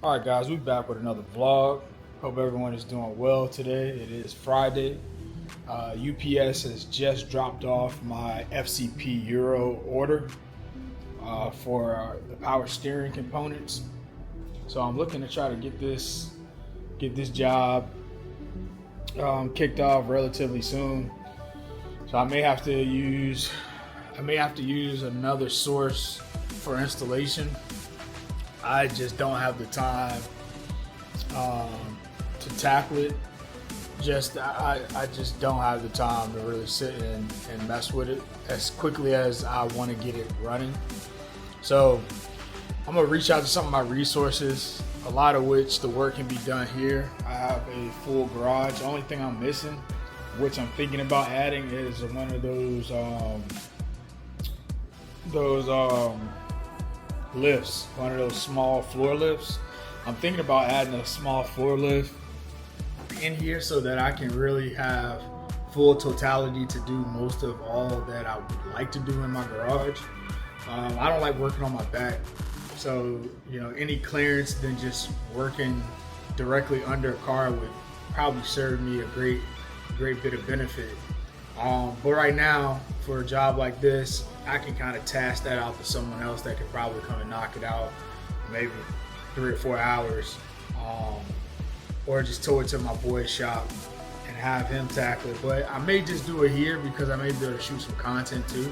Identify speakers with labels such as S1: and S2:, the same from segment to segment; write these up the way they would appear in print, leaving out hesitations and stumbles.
S1: Alright guys, we're back with another vlog. Hope everyone is doing well today. It is Friday. UPS has just dropped off my FCP Euro order for the power steering components. So I'm looking to try to get this job kicked off relatively soon. So I may have to use another source for installation. I just don't have the time to tackle it. I just don't have the time to really sit and mess with it as quickly as I want to get it running. So I'm gonna reach out to some of my resources, a lot of which the work can be done here. I have a full garage. The only thing I'm missing, which I'm thinking about adding, is one of those lifts, one of those small floor lifts. I'm thinking about adding a small floor lift in here so that I can really have full totality to do most of all that I would like to do in my garage. I don't like working on my back, so any clearance than just working directly under a car would probably serve me a great bit of benefit. But right now, for a job like this, I can kind of task that out to someone else that could probably come and knock it out, maybe 3 or 4 hours, or just tow it to my boy's shop and have him tackle it. But I may just do it here because I may be able to shoot some content too.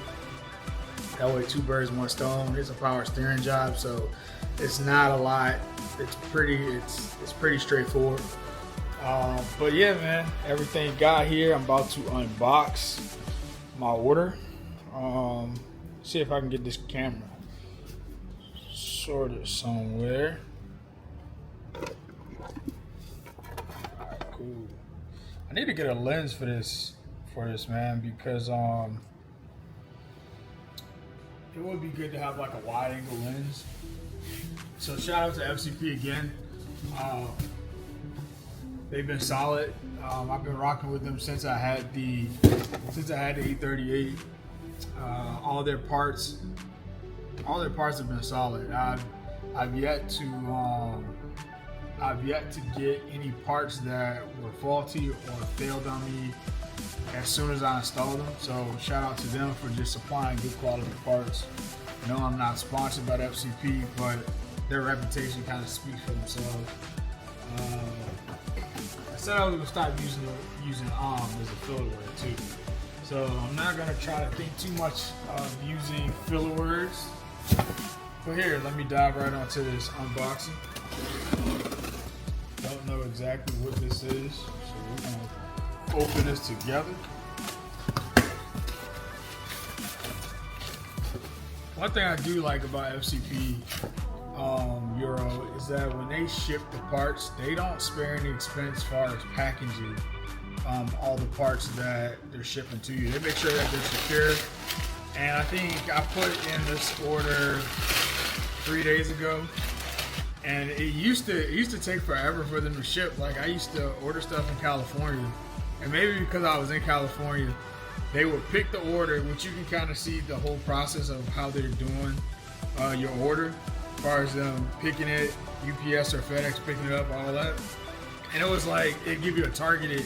S1: That way, 2 birds, 1 stone. It's a power steering job, so it's not a lot. It's pretty straightforward. But yeah, man, everything got here. I'm about to unbox my order. See if I can get this camera sorted somewhere. Alright, cool. I need to get a lens for this man, because it would be good to have like a wide angle lens. So shout out to FCP again. They've been solid. I've been rocking with them since I had the E38. All their parts have been solid. I've yet to get any parts that were faulty or failed on me as soon as I installed them. So shout out to them for just supplying good quality parts. I'm not sponsored by the FCP, but their reputation kind of speaks for themselves. I said I was gonna stop using as a filler word too. So I'm not gonna try to think too much of using filler words. But here, let me dive right onto this unboxing. Don't know exactly what this is, so we're gonna open this together. One thing I do like about FCP Euro is that when they ship the parts, they don't spare any expense as far as packaging all the parts that they're shipping to you. They make sure that they're secure. And I think I put in this order 3 days ago, and it used to take forever for them to ship. Like, I used to order stuff in California, and maybe because I was in California, they would pick the order, which you can kind of see the whole process of how they're doing your order, as far as them picking it, UPS or FedEx picking it up, all that. And it was like, it'd give you a targeted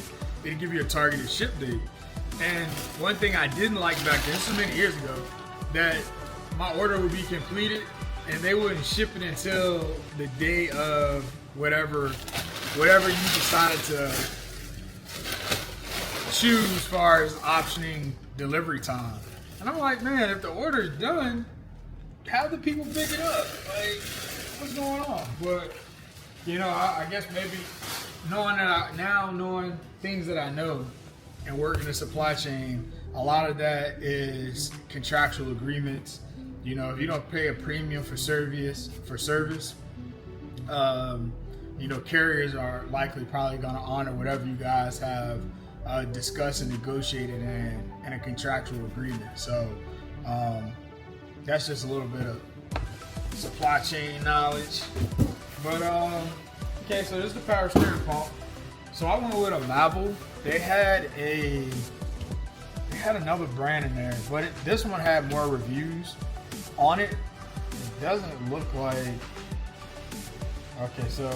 S1: ship date. And one thing I didn't like back then, this was many years ago, that my order would be completed and they wouldn't ship it until the day of whatever you decided to choose as far as optioning delivery time. And I'm like, man, if the order's done, how do people pick it up? Like, what's going on? But I guess maybe knowing things that I know and working the supply chain, a lot of that is contractual agreements. If you don't pay a premium for service, carriers are probably going to honor whatever you guys have discussed and negotiated in a contractual agreement. So that's just a little bit of supply chain knowledge. But okay, so this is the power steering pump. So I went with a Mavel. They had another brand in there, but this one had more reviews on it. It doesn't look like Okay, so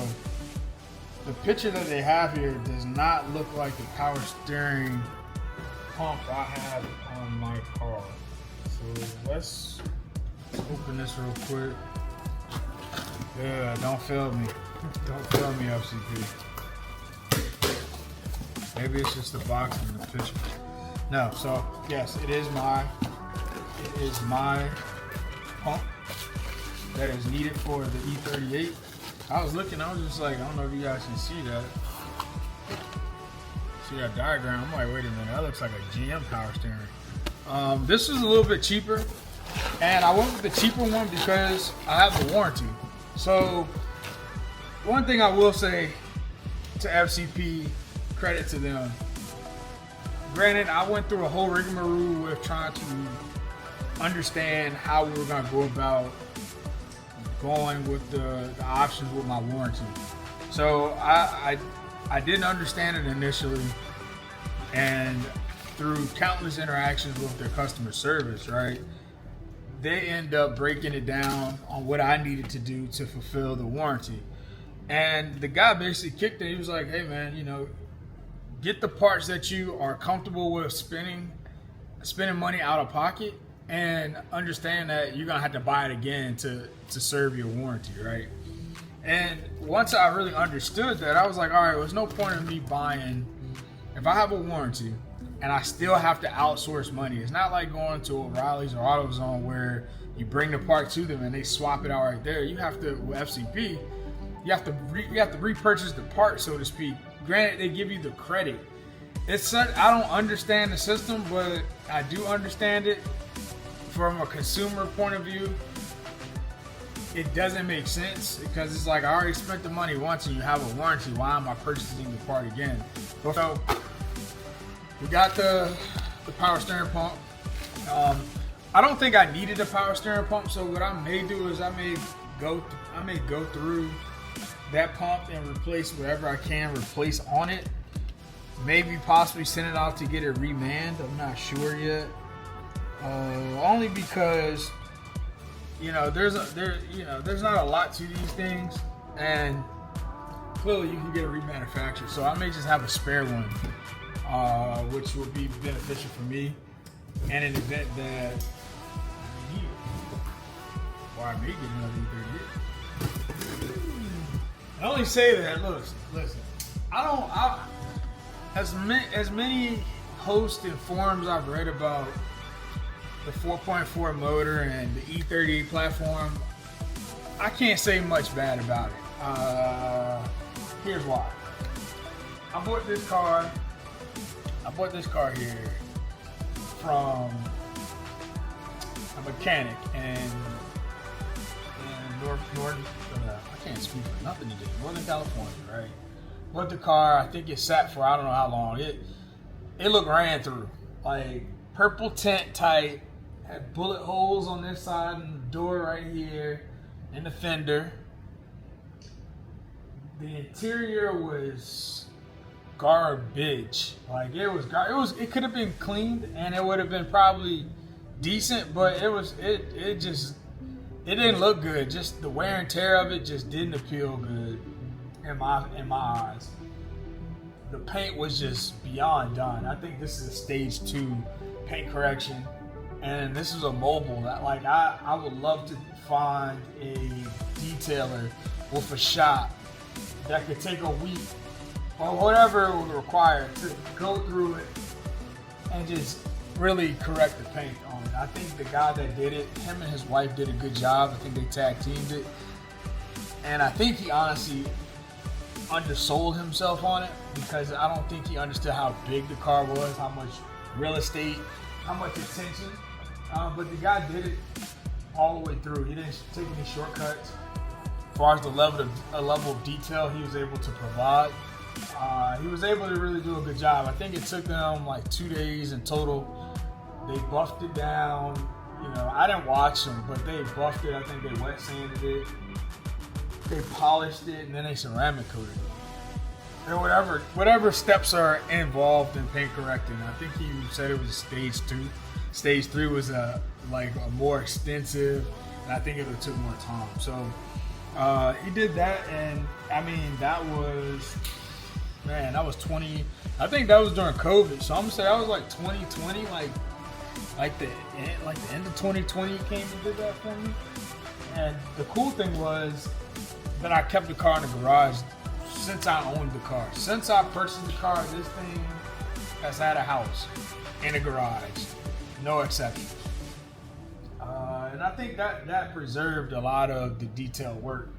S1: the picture that they have here does not look like the power steering pump I have on my car. So let's open this real quick. Yeah, don't fail me. Don't fail me, FCP. Maybe it's just the box in the picture. No, so yes, it is my pump that is needed for the E38. I was looking, I was just like, I don't know if you guys can see that. See that diagram? I'm like, wait a minute, that looks like a GM power steering. This is a little bit cheaper, and I went with the cheaper one because I have the warranty. So one thing I will say to FCP, credit to them. Granted, I went through a whole rigmarole with trying to understand how we were going to go about going with the options with my warranty. So I didn't understand it initially, and through countless interactions with their customer service, right, they end up breaking it down on what I needed to do to fulfill the warranty. And the guy basically kicked it. He was like, hey man, you know, get the parts that you are comfortable with spending money out of pocket, and understand that you're gonna have to buy it again to serve your warranty, right? And once I really understood that, I was like, all right, there's no point in me buying, if I have a warranty and I still have to outsource money. It's not like going to O'Reilly's or AutoZone where you bring the part to them and they swap it out right there. You have to, with FCP, you have to repurchase the part, so to speak. Granted, they give you the credit. It's I don't understand the system, but I do understand it from a consumer point of view. It doesn't make sense because it's like, I already spent the money once and you have a warranty. Why am I purchasing the part again? So we got the power steering pump. I don't think I needed a power steering pump, so what I may do is I may go through that pump and replace whatever I can replace on it. Maybe possibly send it out to get it remanned. I'm not sure yet. Only because, you know, there's not a lot to these things, and clearly you can get it remanufactured. So I may just have a spare one, which would be beneficial for me, and in the event that I need it, or I may get another E38. I only say that, listen, as many hosts and forums I've read about the 4.4 motor and the E38 platform, I can't say much bad about it. Here's why. I bought this car here from a mechanic in I can't speak for nothing today. Northern California, right? Bought the car. I think it sat for I don't know how long. It looked ran through. Like purple tint type. Had bullet holes on this side and the door right here, and the fender. The interior was garbage. Like it could have been cleaned and it would have been probably decent, but it didn't look good. Just the wear and tear of it just didn't appeal good in my eyes. The paint was just beyond done. I think this is a stage 2 paint correction. And this is a mobile that, like, I would love to find a detailer with a shop that could take a week or whatever it would require to go through it and just really correct the paint on it. I think the guy that did it, him and his wife did a good job. I think they tag teamed it. And I think he honestly undersold himself on it because I don't think he understood how big the car was, how much real estate, how much attention. But the guy did it all the way through. He didn't take any shortcuts. As far as the level of detail he was able to provide, he was able to really do a good job. I think it took them like 2 days in total. They buffed it down. You know, I didn't watch them, but they buffed it. I think they wet sanded it. They polished it, and then they ceramic coated it. And whatever steps are involved in paint correcting. I think he said it was a stage 2. Stage 3 was a more extensive, and I think it would took more time. So He did that, and I mean that was, man, that was 20. I think that was during COVID, so I'm gonna say that was like 2020, like the end of 2020 he came and did that for me. And the cool thing was that I kept the car in the garage since I owned the car. Since I purchased the car, this thing has had a house in a garage, no exceptions. And I think that preserved a lot of the detail work.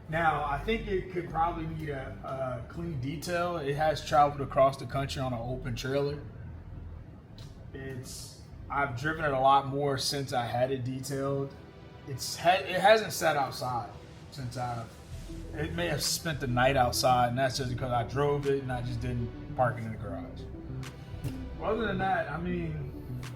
S1: Now, I think it could probably need a clean detail. It has traveled across the country on an open trailer. I've driven it a lot more since I had it detailed. It hasn't sat outside since it may have spent the night outside, and that's just because I drove it and I just didn't park it in the garage. Other than that, I mean,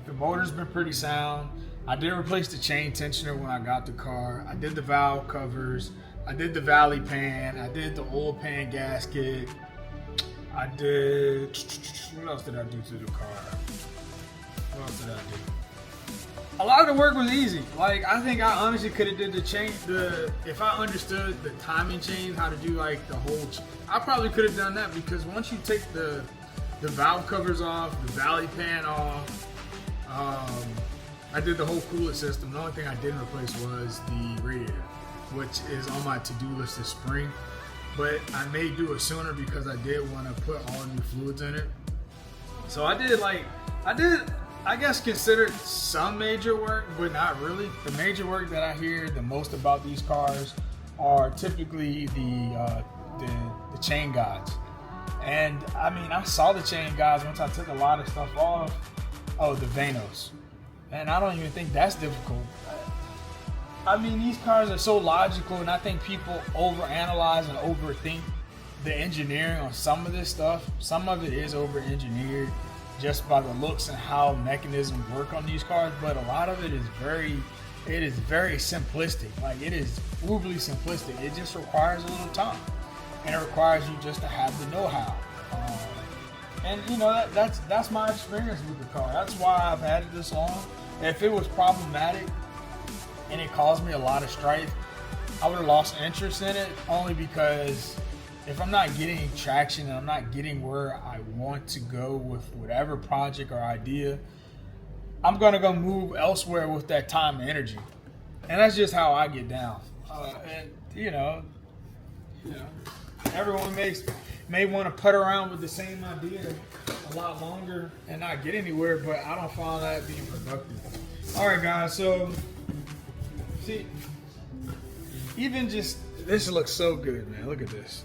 S1: the motor's been pretty sound. I did replace the chain tensioner when I got the car. I did the valve covers. I did the valley pan. I did the oil pan gasket. I did, what else did I do to the car? What else did I do? A lot of the work was easy. Like, I think I honestly could have did if I understood the timing chains, how to do like the whole, I probably could have done that, because once you take the valve covers off, the valley pan off, I did the whole coolant system. The only thing I didn't replace was the radiator, which is on my to-do list this spring. But I may do it sooner because I did want to put all new fluids in it. So I guess considered some major work, but not really. The major work that I hear the most about these cars are typically the chain guides. And I mean, I saw the chain guides once I took a lot of stuff off. Oh, the Vanos. And I don't even think that's difficult. I mean, these cars are so logical, and I think people overanalyze and overthink the engineering on some of this stuff. Some of it is over-engineered just by the looks and how mechanisms work on these cars, but a lot of it is very simplistic. Like, it is uberly simplistic. It just requires a little time, and it requires you just to have the know-how. And you know, that's my experience with the car. That's why I've had it this long. If it was problematic and it caused me a lot of strife, I would have lost interest in it, only because if I'm not getting traction and I'm not getting where I want to go with whatever project or idea, I'm gonna go move elsewhere with that time and energy. And that's just how I get down. And you know, everyone may want to putt around with the same idea a lot longer and not get anywhere, but I don't find that being productive. All right, guys, so see, even just this looks so good, man. Look at this.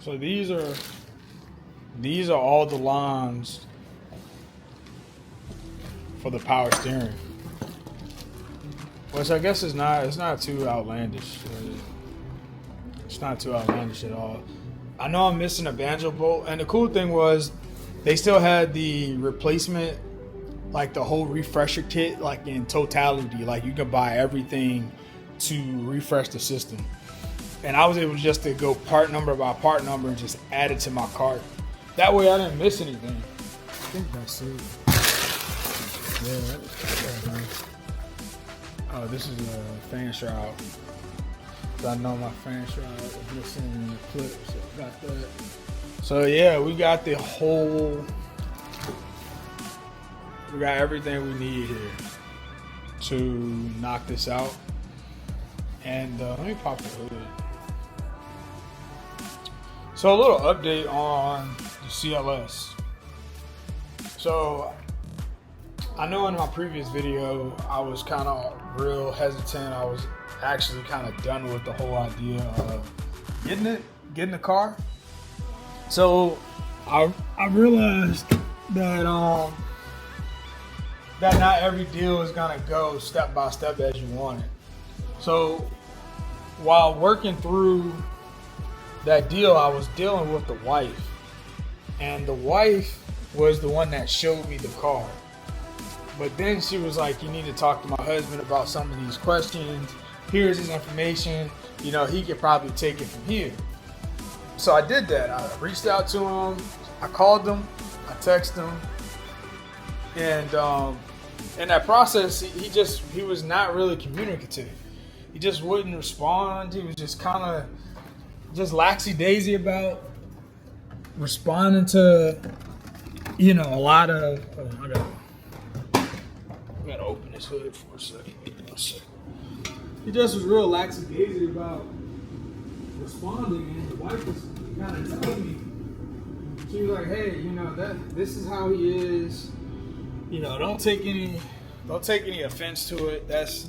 S1: So these are all the lines for the power steering, which I guess is not, it's not too outlandish. It's not too outlandish at all. I know I'm missing a banjo bolt, and the cool thing was they still had the replacement, like the whole refresher kit, like in totality. Like you could buy everything to refresh the system. And I was able just to go part number by part number and just add it to my cart. That way I didn't miss anything.
S2: I think that's it. Yeah.
S1: Oh, this is a fan shroud. So I know my fan shroud is missing in the clip, so I got that. So yeah, we got the whole, we got everything we need here to knock this out. And let me pop the hood. So a little update on the CLS. So I know in my previous video I was kind of real hesitant. I was actually kind of done with the whole idea of getting the car. So I realized that that not every deal is gonna go step by step as you want it. So while working through that deal, I was dealing with the wife, and the wife was the one that showed me the car. But then she was like, you need to talk to my husband about some of these questions. Here's his information. You know, he could probably take it from here. So I did that. I reached out to him. I called him. I texted him. And in that process, he was not really communicative. He just wouldn't respond. He was just kind of just laxy-daisy about responding to, you know, a lot of. I gotta open this hood for a second. He just was real laxy-daisy about responding, and the wife was kind of telling me. She was like, "Hey, you know this is how he is. You know, don't take any offense to it. That's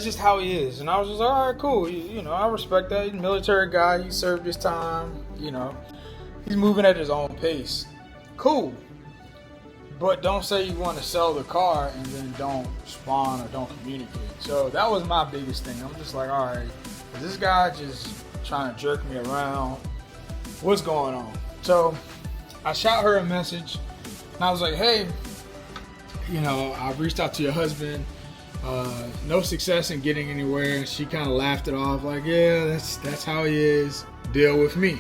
S1: just how he is." And I was just like, all right, cool. You know, I respect that. He's a military guy. He served his time. You know, he's moving at his own pace. Cool. But don't say you want to sell the car and then don't respond or don't communicate. So that was my biggest thing. I'm just like, all right, is this guy just trying to jerk me around? What's going on? So I shot her a message, and I was like, hey, you know, I reached out to your husband. No success in getting anywhere. And she kind of laughed it off, like, yeah, that's how he is. Deal with me.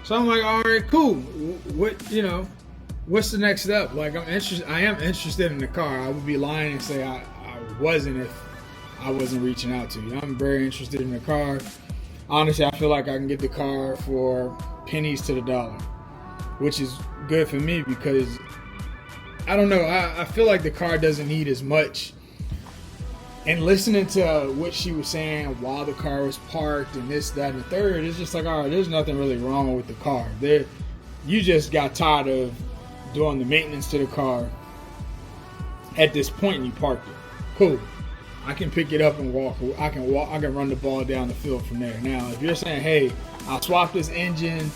S1: So I'm like, all right, cool. What's the next step? Like, I am interested in the car. I would be lying and say I wasn't if I wasn't reaching out to you. I'm very interested in the car. Honestly, I feel like I can get the car for pennies to the dollar, which is good for me because I don't know. I feel like the car doesn't need as much. And listening to what she was saying while the car was parked and this, that, and the third, it's just like, all right, there's nothing really wrong with the car. You just got tired of doing the maintenance to the car at this point and you parked it. Cool. I can pick it up and walk. I can run the ball down the field from there. Now, if you're saying, hey, I'll swap this engine,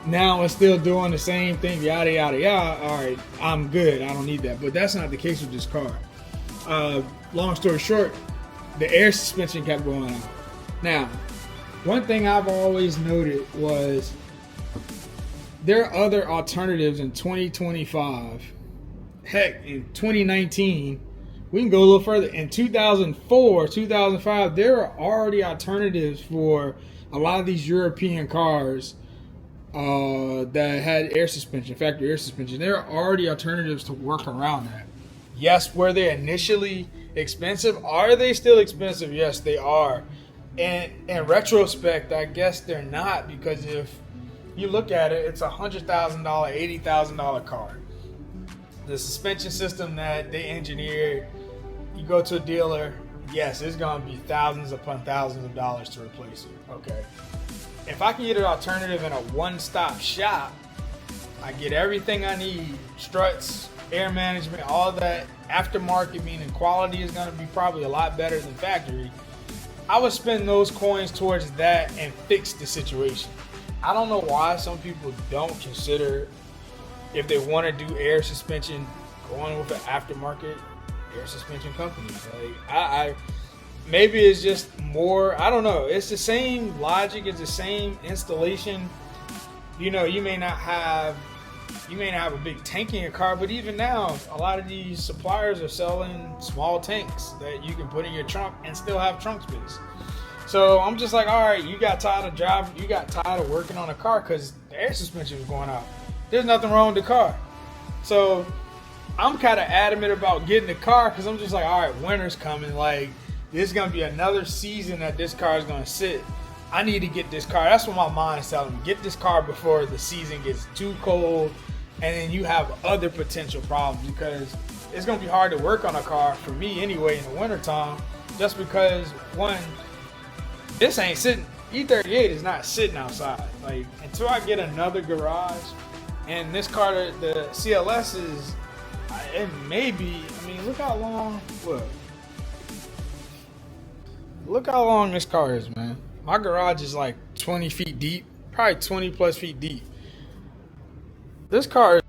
S1: now it's still doing the same thing, yada, yada, yada, all right, I'm good. I don't need that. But that's not the case with this car. Long story short, the air suspension kept going out. Now, one thing I've always noted was there are other alternatives in 2025. Heck, in 2019, we can go a little further. In 2004, 2005, there are already alternatives for a lot of these European cars that had air suspension, factory air suspension. There are already alternatives to work around that. Yes, were they initially expensive? Are they still expensive? Yes, they are. And in retrospect, I guess they're not, because if you look at it, it's a $100,000, $80,000 car. The suspension system that they engineered, you go to a dealer, yes, it's going to be thousands upon thousands of dollars to replace it. Okay. If I can get an alternative in a one-stop shop, I get everything I need, struts, air management, all that aftermarket, meaning quality is going to be probably a lot better than factory. I would spend those coins towards that and fix the situation. I don't know why some people don't consider, if they want to do air suspension, going with an aftermarket air suspension company. Like I maybe it's just more. I don't know. It's the same logic. It's the same installation. You know, you may not have a big tank in your car, but even now, a lot of these suppliers are selling small tanks that you can put in your trunk and still have trunk space. So I'm just like, all right, you got tired of working on a car because the air suspension was going out. There's nothing wrong with the car. So I'm kind of adamant about getting the car because I'm just like, all right, winter's coming. Like, this is going to be another season that this car is going to sit. I need to get this car. That's what my mind's telling me. Get this car before the season gets too cold and then you have other potential problems because it's going to be hard to work on a car, for me anyway, in the wintertime, just because, one, this ain't sitting. E38 is not sitting outside. Like, until I get another garage, and this car, the CLS is, it may be, I mean, look how long this car is, man. My garage is like 20 feet deep, probably 20 plus feet deep. This car is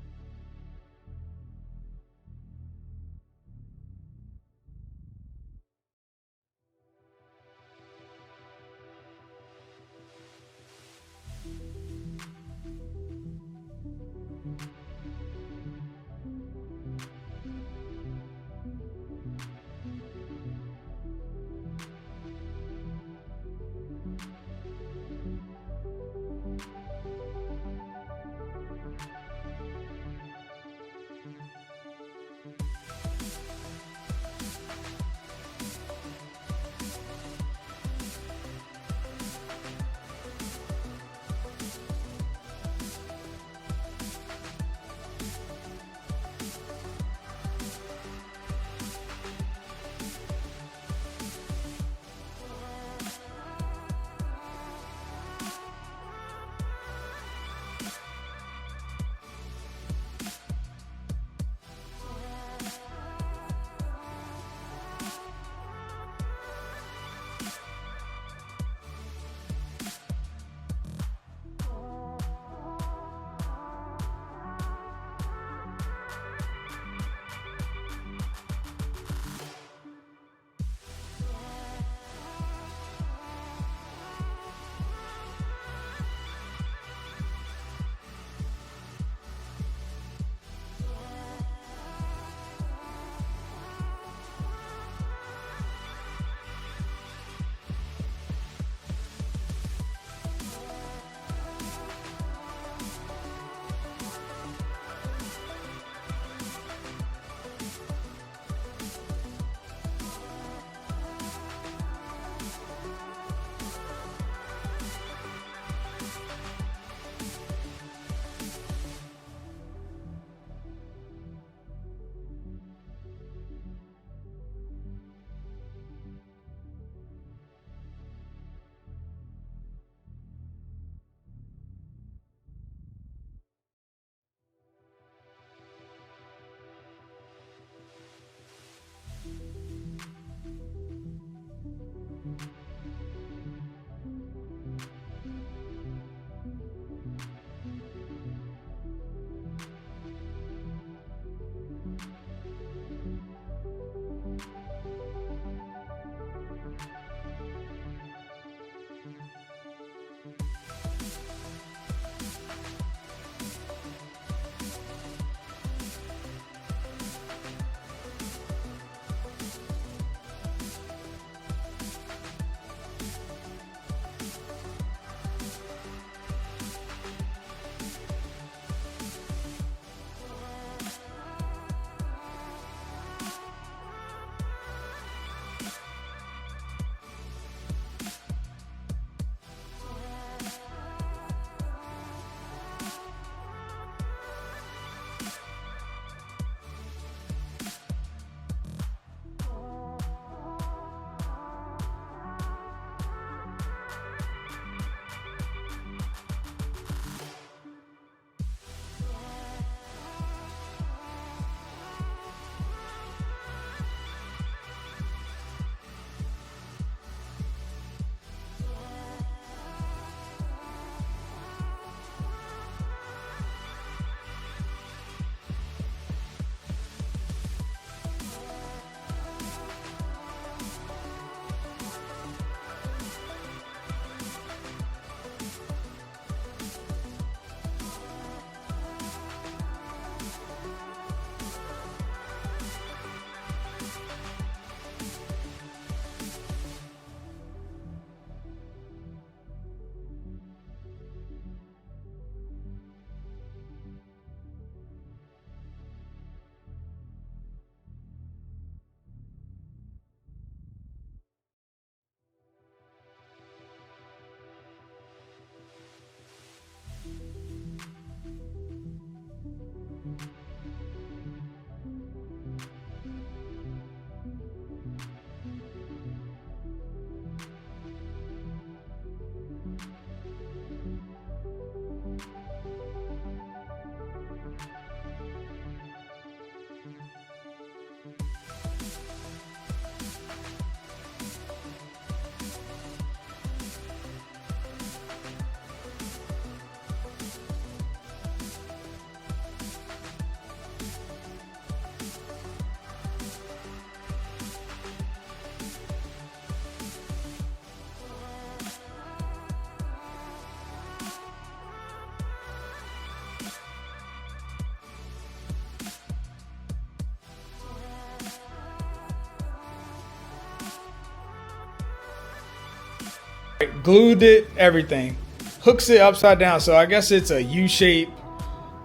S1: Glued it, everything. Hooks it upside down. So I guess it's a U-shape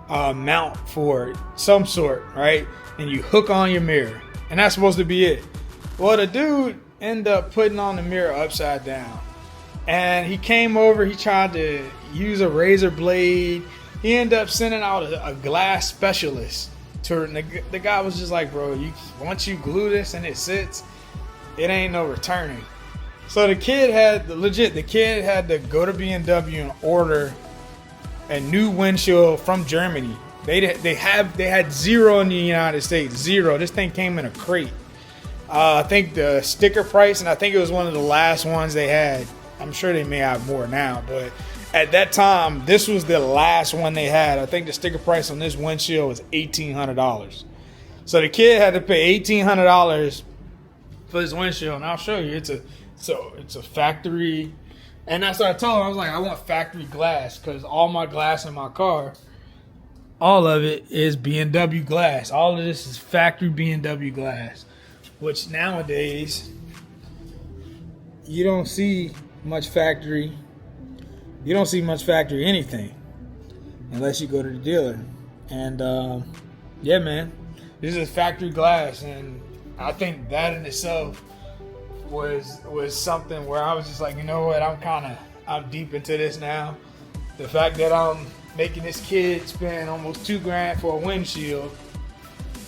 S1: mount for some sort, right? And you hook on your mirror. And that's supposed to be it. Well, the dude ended up putting on the mirror upside down. And he came over, he tried to use a razor blade. He ended up sending out a glass specialist. The guy was just like, bro, once you glue this and it sits, it ain't no returning. So the kid had to go to B&W and order a new windshield from Germany. They had zero in the United States, zero. This thing came in a crate. I think the sticker price, and I think it was one of the last ones they had. I'm sure they may have more now, but at that time, this was the last one they had. I think the sticker price on this windshield was $1,800. So the kid had to pay $1,800 for this windshield, and I'll show you. It's a factory, and that's what I told him. I was like, I want factory glass because all my glass in my car, all of it is B&W glass. All of this is factory B&W glass, which nowadays you don't see much factory. You don't see much factory anything unless you go to the dealer. And yeah, man, this is factory glass, and I think that in itself was something where I was just like, you know what, I'm deep into this now. The fact that I'm making this kid spend almost $2,000 for a windshield,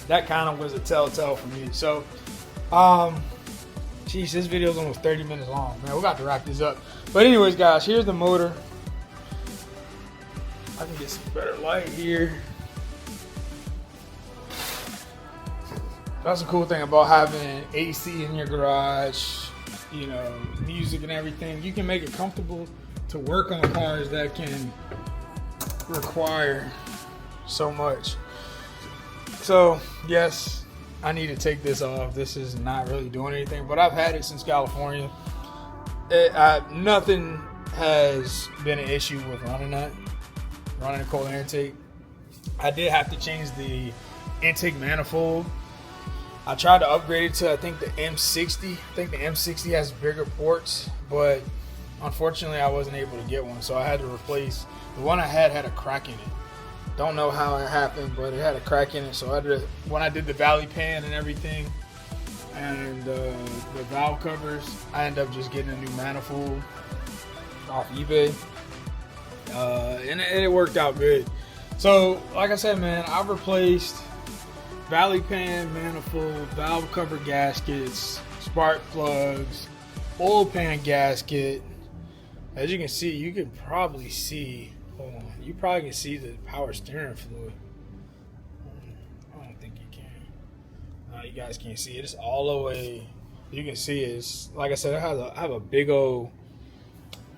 S1: that kind of was a telltale for me. So, geez, this video is almost 30 minutes long, man. We're about to wrap this up. But anyways, guys, here's the motor. I can get some better light here. That's the cool thing about having AC in your garage, you know, music and everything. You can make it comfortable to work on cars that can require so much. So, yes, I need to take this off. This is not really doing anything, but I've had it since California. Nothing has been an issue with running a cold intake. I did have to change the intake manifold. I tried to upgrade it to, I think, the M60. I think the M60 has bigger ports, but unfortunately I wasn't able to get one, so I had to replace the one I had a crack in it. Don't know how it happened, but it had a crack in it. So when I did the valley pan and everything, and the valve covers, I ended up just getting a new manifold off eBay, and it worked out good. So, like I said, man, I've replaced valley pan, manifold, valve cover gaskets, spark plugs, oil pan gasket. As you can see, you can probably see. Hold on, you probably can see the power steering fluid. I don't think you can. No, you guys can't see it. It's all the way. You can see it's, like I said, I have a big old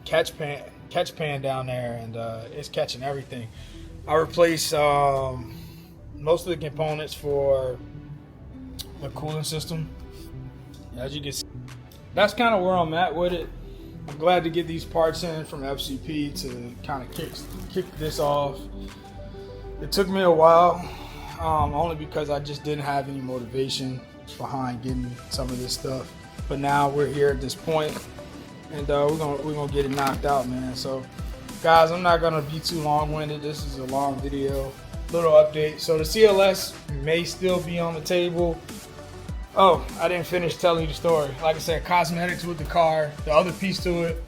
S1: catch pan down there, and it's catching everything. I replaced most of the components for the cooling system. As you can see, that's kind of where I'm at with it. I'm glad to get these parts in from FCP to kind of kick this off. It took me a while, only because I just didn't have any motivation behind getting some of this stuff. But now we're here at this point, and we're gonna get it knocked out, man. So, guys, I'm not gonna be too long-winded. This is a long video, little update. So the CLS may still be on the table. Oh, I didn't finish telling you the story. Like I said, cosmetics with the car. The other piece to it,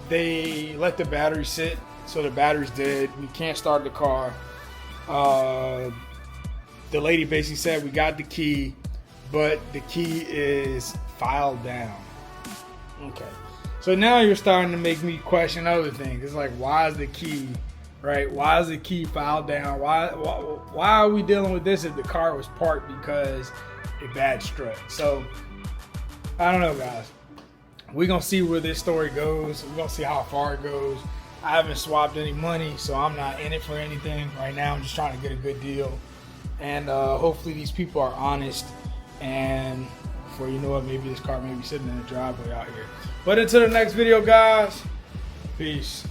S1: they let the battery sit, so the battery's dead. We can't start the car. The lady basically said we got the key, but the key is filed down. Okay. So now you're starting to make me question other things. It's like, why is the key, right? Why is the key filed down? Why are we dealing with this if the car was parked because a bad strut? So I don't know, guys. We're gonna see where this story goes. We're gonna see how far it goes. I haven't swapped any money, so I'm not in it for anything right now. I'm just trying to get a good deal, and hopefully these people are honest, and before you know it, maybe this car may be sitting in the driveway out here. But until the next video, guys, peace.